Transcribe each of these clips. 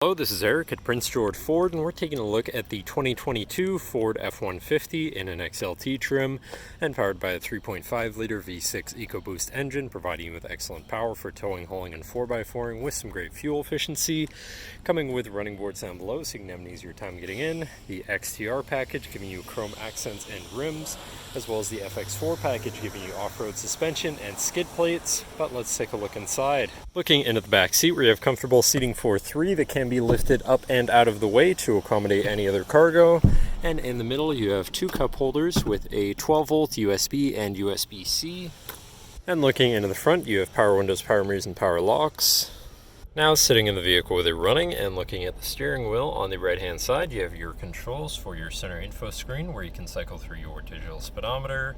Hello, this is Eric at Prince George Ford, and we're taking a look at the 2022 Ford F-150 in an XLT trim and powered by a 3.5-liter V6 EcoBoost engine, providing you with excellent power for towing, hauling, and 4x4ing with some great fuel efficiency. Coming with running boards down below so you can have an easier time getting in. The XTR package giving you chrome accents and rims, as well as the FX4 package giving you off-road suspension and skid plates. But let's take a look inside. Looking into the back seat, where you have comfortable seating for three that can be lifted up and out of the way to accommodate any other cargo. And in the middle you have two cup holders with a 12-volt USB and USB-C. And looking into the front, you have power windows, power mirrors, and power locks. Now sitting in the vehicle with it running and looking at the steering wheel, on the right hand side you have your controls for your center info screen, where you can cycle through your digital speedometer,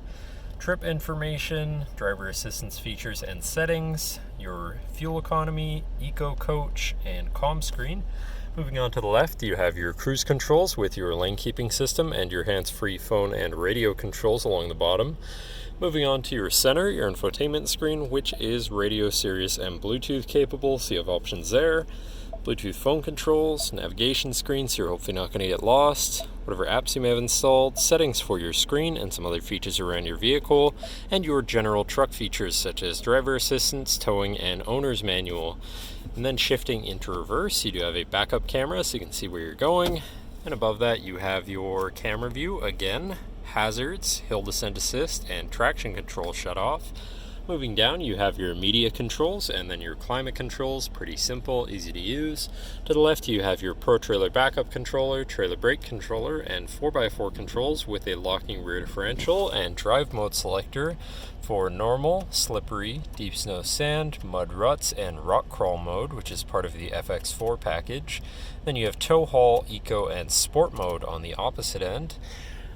trip information, driver assistance features and settings, your fuel economy, eco coach, and comm screen. Moving on to the left, you have your cruise controls with your lane keeping system and your hands-free phone and radio controls along the bottom. Moving on to your center, your infotainment screen, which is radio, Sirius, and Bluetooth capable, so you have options there. Bluetooth phone controls, navigation screen, so you're hopefully not going to get lost, whatever apps you may have installed, settings for your screen and some other features around your vehicle, and your general truck features such as driver assistance, towing, and owner's manual. And then shifting into reverse, you do have a backup camera so you can see where you're going, and above that you have your camera view again, hazards, hill descent assist, and traction control shut off. Moving down, you have your media controls and then your climate controls, pretty simple, easy to use. To the left, you have your Pro Trailer backup controller, trailer brake controller, and 4x4 controls with a locking rear differential and drive mode selector for normal, slippery, deep snow sand, mud ruts, and rock crawl mode, which is part of the FX4 package. Then you have tow haul, eco, and sport mode on the opposite end.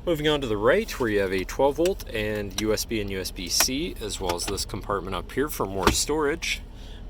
Moving on to the right, where you have a 12-volt and USB and USB-C, as well as this compartment up here for more storage.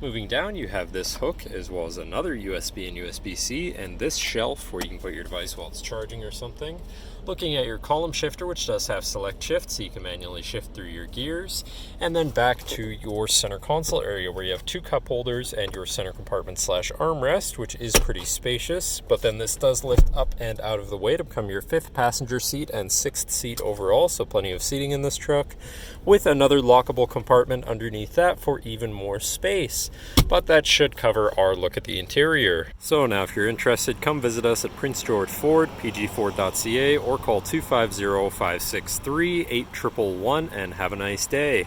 Moving down, you have this hook, as well as another USB and USB-C, and this shelf where you can put your device while it's charging or something. Looking at your column shifter, which does have select shift, so you can manually shift through your gears. And then back to your center console area, where you have two cup holders and your center compartment / armrest, which is pretty spacious. But then this does lift up and out of the way to become your 5th passenger seat and 6th seat overall, so plenty of seating in this truck, with another lockable compartment underneath that for even more space. But that should cover our look at the interior. So now if you're interested, come visit us at Prince George Ford, pgford.ca, or call 250-563-8111 and have a nice day.